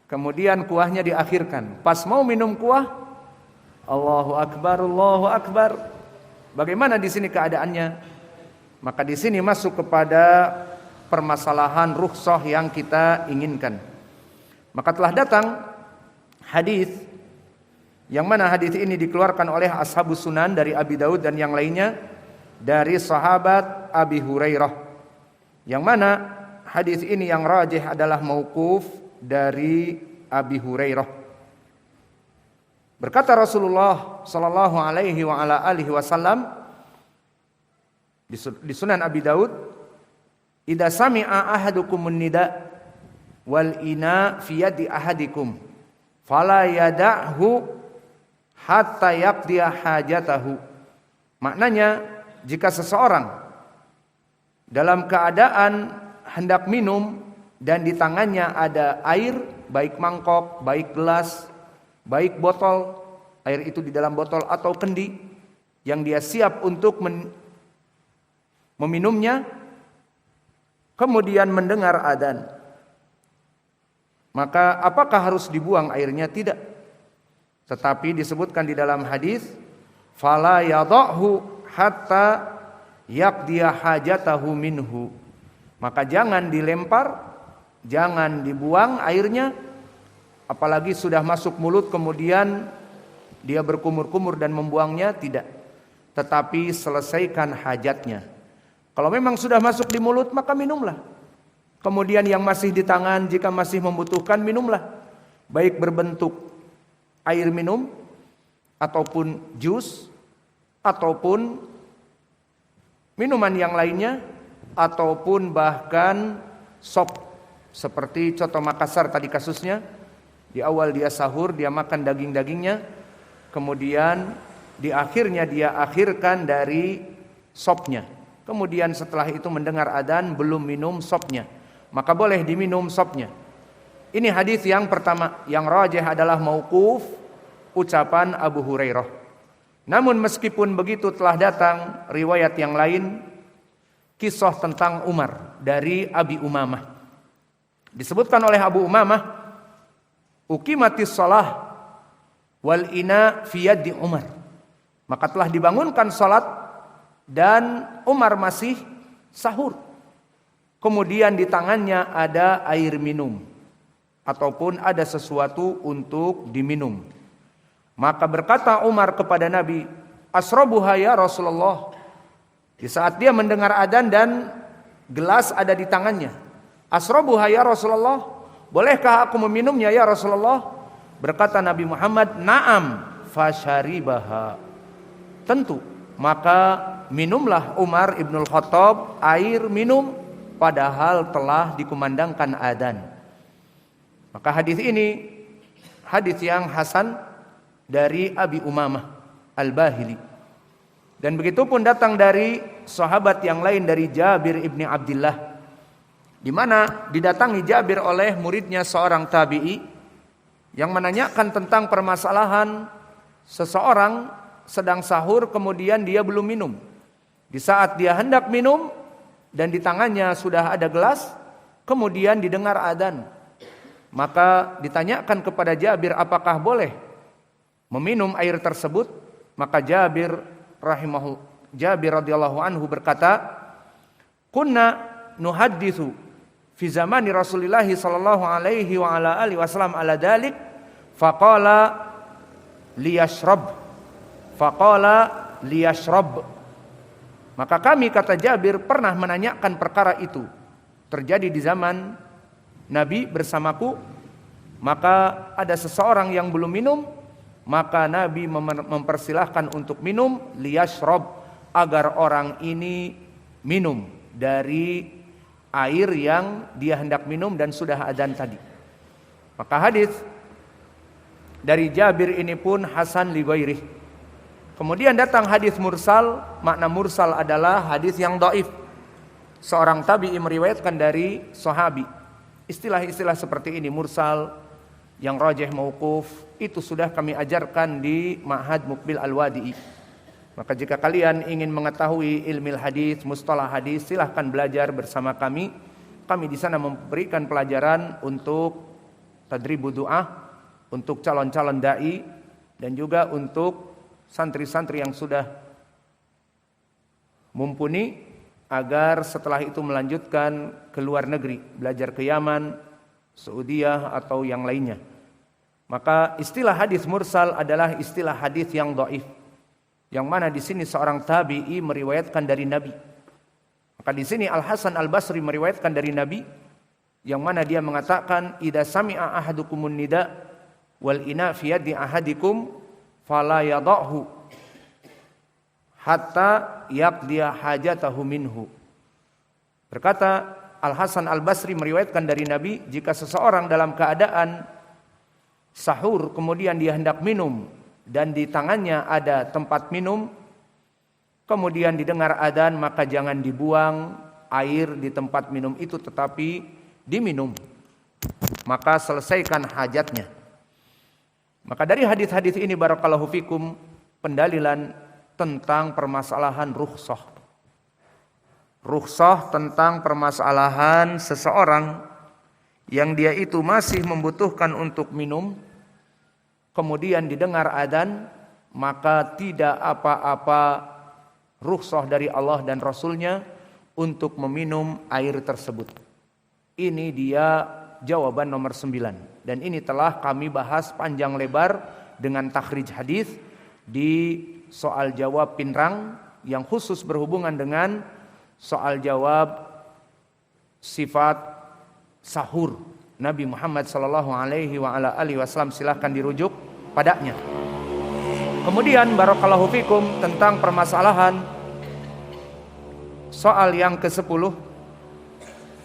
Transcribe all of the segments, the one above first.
kemudian kuahnya diakhirkan. Pas mau minum kuah, Allahu Akbar, Allahu Akbar. Bagaimana di sini keadaannya? Maka di sini masuk kepada permasalahan rukhsah yang kita inginkan. Maka telah datang hadis yang mana hadis ini dikeluarkan oleh Ashabus Sunan dari Abi Daud dan yang lainnya dari sahabat Abi Hurairah, yang mana hadis ini yang rajih adalah mauquf dari Abi Hurairah. Berkata Rasulullah sallallahu alaihi wa ala alihi wasallam di Sunan Abi Daud, "Idza sami'a ahadukumun nida wal ina fi yadi ahadikum fala yada'hu hatta yaqdiya hajatahu." Maknanya, jika seseorang dalam keadaan hendak minum dan di tangannya ada air, baik mangkok, baik gelas, baik botol, air itu di dalam botol atau kendi yang dia siap untuk meminumnya, kemudian mendengar adzan, maka apakah harus dibuang airnya? Tidak. Tetapi disebutkan di dalam hadis, fala yadhahu hatta yaqdiya hajatahu minhu. Maka jangan dilempar, jangan dibuang airnya, apalagi sudah masuk mulut kemudian dia berkumur-kumur dan membuangnya, tidak. Tetapi selesaikan hajatnya. Kalau memang sudah masuk di mulut, maka minumlah. Kemudian yang masih di tangan, jika masih membutuhkan, minumlah. Baik berbentuk air minum, ataupun jus, ataupun minuman yang lainnya, ataupun bahkan sop. Seperti coto Makassar tadi kasusnya, di awal dia sahur, dia makan daging-dagingnya, kemudian di akhirnya dia akhirkan dari sopnya. Kemudian setelah itu mendengar adzan, belum minum sopnya, maka boleh diminum sopnya. Ini hadis yang pertama, yang rajih adalah mauquf, ucapan Abu Hurairah. Namun meskipun begitu telah datang riwayat yang lain, kisah tentang Umar dari Abi Umamah. Disebutkan oleh Abu Umamah, uqimatis shalah wal ina fi yadi Umar. Maka telah dibangunkan salat dan Umar masih sahur. Kemudian di tangannya ada air minum ataupun ada sesuatu untuk diminum. Maka berkata Umar kepada Nabi, "Asrabuha ya Rasulullah." Di saat dia mendengar adzan dan gelas ada di tangannya, "Asrabuha ya Rasulullah, bolehkah aku meminumnya ya Rasulullah?" Berkata Nabi Muhammad, "Na'am fasyaribaha." Tentu, maka minumlah Umar ibnul Khattab air minum padahal telah dikumandangkan adzan. Maka hadis ini hadis yang hasan dari Abi Umamah Al-Bahili. Dan begitu pun datang dari sahabat yang lain dari Jabir ibni Abdullah, di mana didatangi Jabir oleh muridnya seorang tabi'i yang menanyakan tentang permasalahan seseorang sedang sahur kemudian dia belum minum. Di saat dia hendak minum dan di tangannya sudah ada gelas, kemudian didengar adzan. Maka ditanyakan kepada Jabir, apakah boleh meminum air tersebut? Maka Jabir radhiyallahu anhu berkata, "Kunna nuhadditsu fi zamani Rasulillah sallallahu alaihi wa ala alihi wasallam ala dalik faqala liyashrab." Maka kami, kata Jabir, pernah menanyakan perkara itu. Terjadi di zaman Nabi bersamaku, maka ada seseorang yang belum minum, maka Nabi mempersilahkan untuk minum, liyashrab, agar orang ini minum dari air yang dia hendak minum dan sudah adzan tadi. Maka hadis dari Jabir ini pun hasan li ghairih. Kemudian datang hadis mursal. Makna mursal adalah hadis yang dhaif. Seorang tabi'i meriwayatkan dari sahabi. Istilah-istilah seperti ini, mursal, yang rajih, mauquf, itu sudah kami ajarkan di Ma'had Muqbil Al-Wadi'i. Maka jika kalian ingin mengetahui ilmu hadis, mustalah hadis, silahkan belajar bersama kami. Kami di sana memberikan pelajaran untuk tadribu du'a untuk calon-calon dai dan juga untuk santri-santri yang sudah mumpuni agar setelah itu melanjutkan ke luar negeri, belajar ke Yaman, Saudiyah atau yang lainnya. Maka istilah hadis mursal adalah istilah hadis yang dhaif, yang mana di sini seorang tabi'i meriwayatkan dari Nabi. Maka di sini Al Hasan Al Basri meriwayatkan dari Nabi, yang mana dia mengatakan, idza sami'a ahadukumun nida wal ina fi yadi ahadikum fala yada'hu hatta yaqdiya hajatahu minhu. Berkata Al Hasan Al Basri meriwayatkan dari Nabi, jika seseorang dalam keadaan sahur kemudian dia hendak minum dan di tangannya ada tempat minum, kemudian didengar adzan, maka jangan dibuang air di tempat minum itu tetapi diminum, maka selesaikan hajatnya. Maka dari hadis-hadis ini barakallahu fikum pendalilan tentang permasalahan rukhsah. Rukhsah tentang permasalahan seseorang yang dia itu masih membutuhkan untuk minum, kemudian didengar adzan, maka tidak apa-apa rukhsah dari Allah dan Rasulnya untuk meminum air tersebut. Ini dia jawaban nomor 9. Dan ini telah kami bahas panjang lebar dengan takhrij hadis di soal jawab pinrang yang khusus berhubungan dengan soal jawab sifat sahur Nabi Muhammad sallallahu alaihi wa ala alihi wasallam. Silakan dirujuk padanya. Kemudian barakallahu fikum tentang permasalahan soal yang ke-10,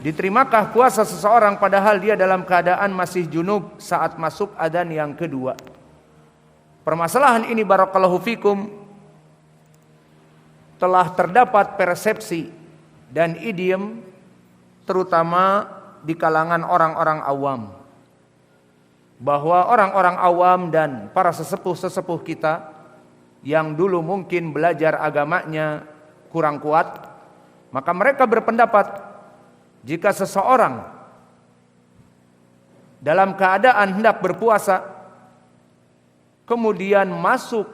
diterimakah puasa seseorang padahal dia dalam keadaan masih junub saat masuk adzan yang kedua. Permasalahan ini barakallahu fikum telah terdapat persepsi dan idiom terutama di kalangan orang-orang awam, bahwa orang-orang awam dan para sesepuh-sesepuh kita yang dulu mungkin belajar agamanya kurang kuat, maka mereka berpendapat jika seseorang dalam keadaan hendak berpuasa kemudian masuk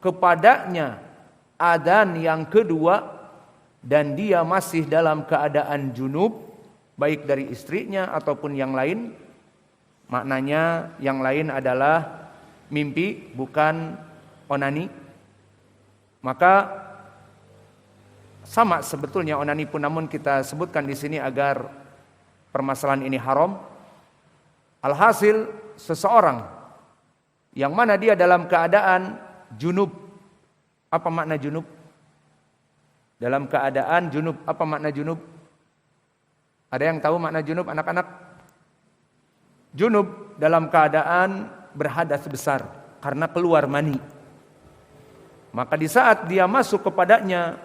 kepadanya adzan yang kedua dan dia masih dalam keadaan junub, baik dari istrinya ataupun yang lain, maknanya yang lain adalah mimpi bukan onani, maka sama sebetulnya onani pun, namun kita sebutkan di sini agar permasalahan ini haram. Alhasil seseorang yang mana dia dalam keadaan junub. Apa makna junub? Dalam keadaan junub, apa makna junub? Ada yang tahu makna junub, anak-anak? Junub dalam keadaan berhadas besar karena keluar mani. Maka di saat dia masuk kepadanya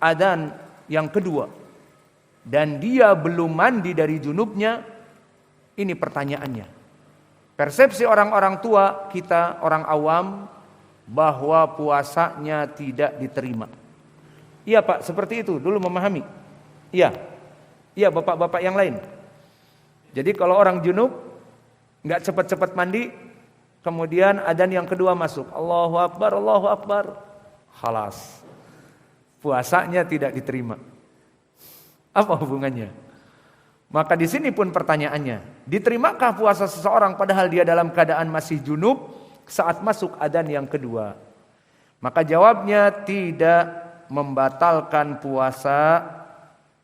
adzan yang kedua dan dia belum mandi dari junubnya, ini pertanyaannya. Persepsi orang-orang tua kita, orang awam, bahwa puasanya tidak diterima. Iya Pak, seperti itu dulu memahami. Iya. Iya bapak-bapak yang lain. Jadi kalau orang junub enggak cepat-cepat mandi, kemudian adzan yang kedua masuk, Allahu Akbar, Allahu Akbar, khalas, puasanya tidak diterima. Apa hubungannya? Maka di sini pun pertanyaannya, diterimakah puasa seseorang padahal dia dalam keadaan masih junub saat masuk adzan yang kedua? Maka jawabnya tidak membatalkan puasa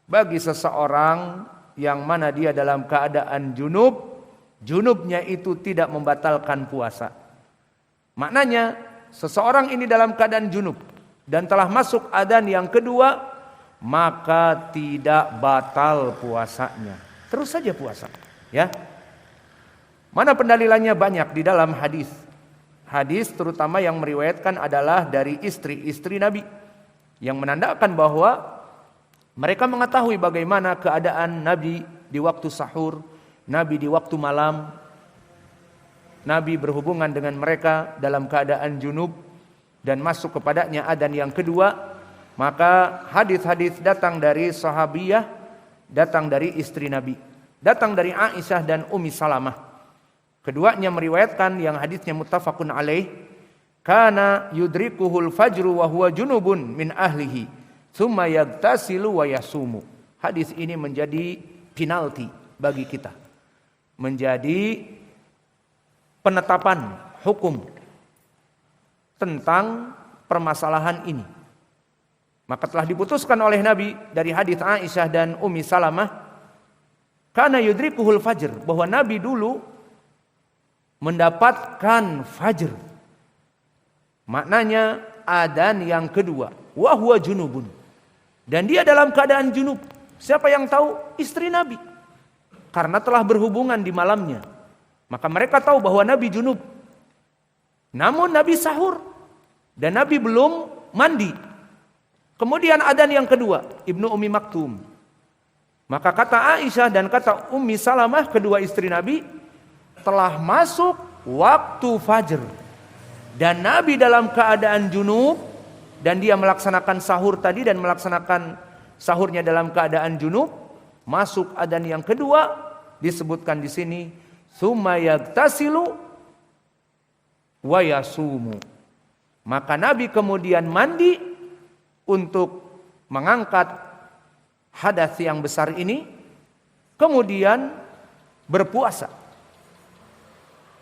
bagi seseorang yang mana dia dalam keadaan junub. Junubnya itu tidak membatalkan puasa. Maknanya seseorang ini dalam keadaan junub dan telah masuk adzan yang kedua, maka tidak batal puasanya. Terus saja puasa, ya. Mana pendalilannya? Banyak di dalam hadis. Hadis terutama yang meriwayatkan adalah dari istri-istri Nabi, yang menandakan bahwa mereka mengetahui bagaimana keadaan Nabi di waktu sahur, Nabi di waktu malam. Nabi berhubungan dengan mereka dalam keadaan junub dan masuk kepadanya adzan yang kedua. Maka hadis-hadis datang dari sahabiyah, datang dari istri Nabi, datang dari Aisyah dan Ummi Salamah. Keduanya meriwayatkan yang hadisnya muttafaqun alaih, kana yudrikuhul fajru wa huwa junubun min ahlihi, tsumma yagtasilu wa yasumu. Hadis ini menjadi penalti bagi kita. Menjadi penetapan hukum tentang permasalahan ini. Maka telah diputuskan oleh Nabi dari hadis Aisyah dan Ummi Salamah, kana yudrikuhul fajr, bahwa Nabi dulu mendapatkan fajr. Maknanya adzan yang kedua, wa huwa junubun. Dan dia dalam keadaan junub. Siapa yang tahu? Istri Nabi. Karena telah berhubungan di malamnya. Maka mereka tahu bahwa Nabi junub. Namun Nabi sahur dan Nabi belum mandi. Kemudian adzan yang kedua, Ibnu Ummi Maktum. Maka kata Aisyah dan kata Ummi Salamah, kedua istri Nabi, telah masuk waktu fajr. Dan Nabi dalam keadaan junub, dan dia melaksanakan sahur tadi dan melaksanakan sahurnya dalam keadaan junub. Masuk adzan yang kedua, disebutkan di sini, tsumma yagtasilu wa yasumu. Maka Nabi kemudian mandi untuk mengangkat hadas yang besar ini, kemudian berpuasa.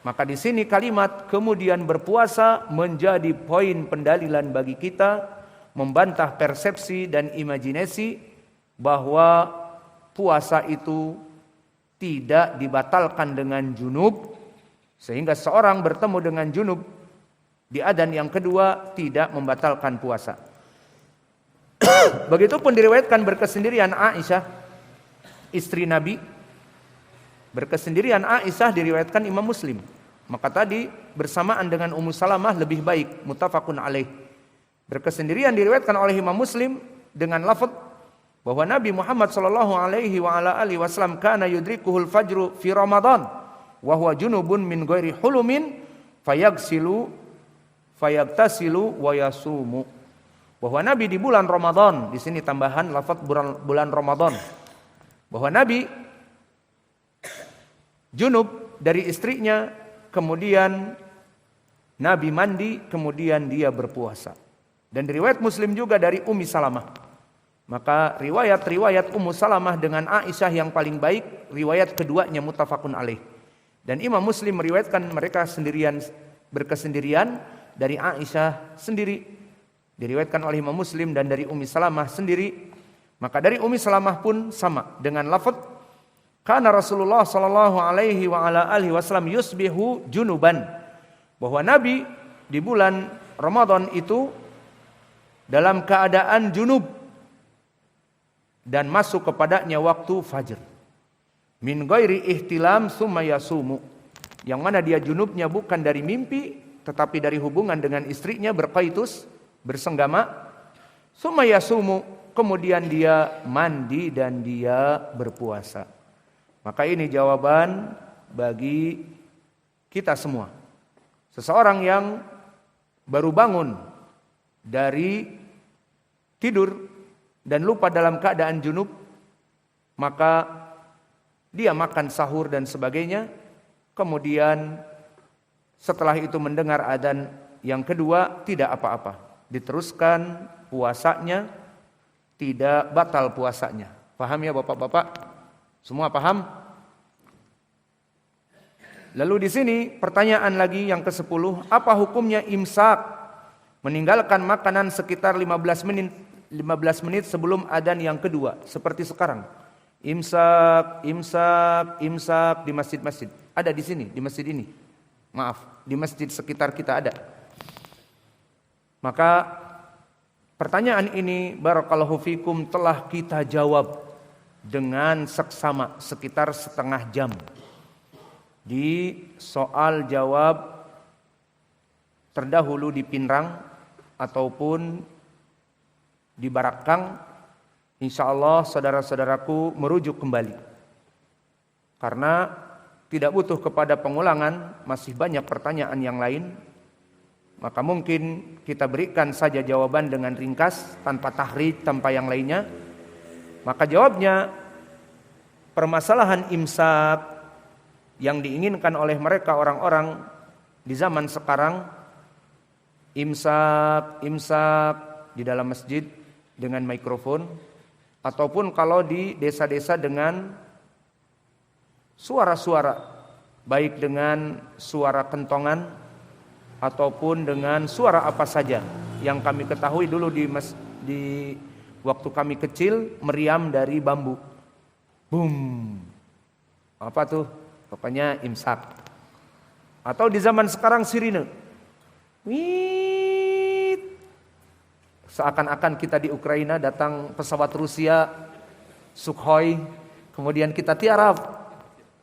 Maka di sini kalimat kemudian berpuasa menjadi poin pendalilan bagi kita, membantah persepsi dan imajinasi bahwa puasa itu tidak dibatalkan dengan junub, sehingga seorang bertemu dengan junub di adzan yang kedua tidak membatalkan puasa. Begitupun diriwayatkan berkesendirian Aisyah, istri Nabi. Berkesendirian Aisyah diriwayatkan Imam Muslim. Maka tadi bersamaan dengan Ummu Salamah lebih baik, muttafaqun alaih. Berkesendirian diriwayatkan oleh Imam Muslim dengan lafaz bahwa Nabi Muhammad sallallahu alaihi wa ala alihi wasallam kana yudrikuhul fajru fi Ramadan wa huwa junubun min ghairi hulumin fayagtasilu wa yasumu. Bahwa Nabi di bulan Ramadan, di sini tambahan lafaz bulan Ramadan, bahwa Nabi junub dari istrinya, kemudian Nabi mandi, kemudian dia berpuasa. Dan riwayat Muslim juga dari Ummi Salamah. Maka riwayat Ummu Salamah dengan Aisyah yang paling baik, riwayat keduanya muttafaqun alaih. Dan Imam Muslim meriwayatkan mereka berkesendirian dari Aisyah sendiri. Diriwayatkan oleh Imam Muslim dan dari Ummi Salamah sendiri. Maka dari Ummi Salamah pun sama dengan lafaz kana Rasulullah sallallahu alaihi wa ala alihi wasallam yusbihu junuban, bahwa Nabi di bulan Ramadan itu dalam keadaan junub dan masuk kepadanya waktu fajr. Min ghairi ihtilam tsumma yasumu, yang mana dia junubnya bukan dari mimpi tetapi dari hubungan dengan istrinya, berqaitus, bersenggama. Tsumma yasumu, kemudian dia mandi dan dia berpuasa. Maka ini jawaban bagi kita semua. Seseorang yang baru bangun dari tidur dan lupa dalam keadaan junub, maka dia makan sahur dan sebagainya, kemudian setelah itu mendengar adzan yang kedua, tidak apa-apa, diteruskan puasanya, tidak batal puasanya. Paham ya Bapak-bapak? Semua paham? Lalu di sini pertanyaan lagi yang ke-10, apa hukumnya imsak, meninggalkan makanan sekitar 15 menit sebelum adzan yang kedua, seperti sekarang. Imsak di masjid-masjid. Ada di sini, di masjid ini. Maaf, di masjid sekitar kita ada. Maka pertanyaan ini barakallahu fikum telah kita jawab dengan seksama sekitar setengah jam di soal jawab terdahulu di Pinrang ataupun di Barakang. Insyaallah saudara-saudaraku merujuk kembali, karena tidak butuh kepada pengulangan, masih banyak pertanyaan yang lain. Maka mungkin kita berikan saja jawaban dengan ringkas, tanpa tahrij, tanpa yang lainnya. Maka jawabnya, permasalahan imsak Yang diinginkan oleh mereka orang-orang di zaman sekarang, imsak di dalam masjid dengan mikrofon, ataupun kalau di desa-desa dengan suara-suara, baik dengan suara kentongan ataupun dengan suara apa saja. Yang kami ketahui dulu di waktu kami kecil, meriam dari bambu. Boom. Apa tuh? Pokoknya imsak. Atau di zaman sekarang sirine. Wit. Seakan-akan kita di Ukraina, datang pesawat Rusia Sukhoi, kemudian kita tiarap.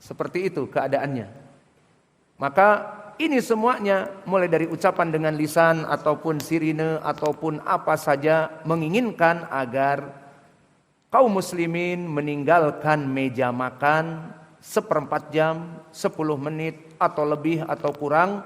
Seperti itu keadaannya. Maka ini semuanya mulai dari ucapan dengan lisan ataupun sirine ataupun apa saja menginginkan agar kaum muslimin meninggalkan meja makan 1/4 jam, 10 menit atau lebih atau kurang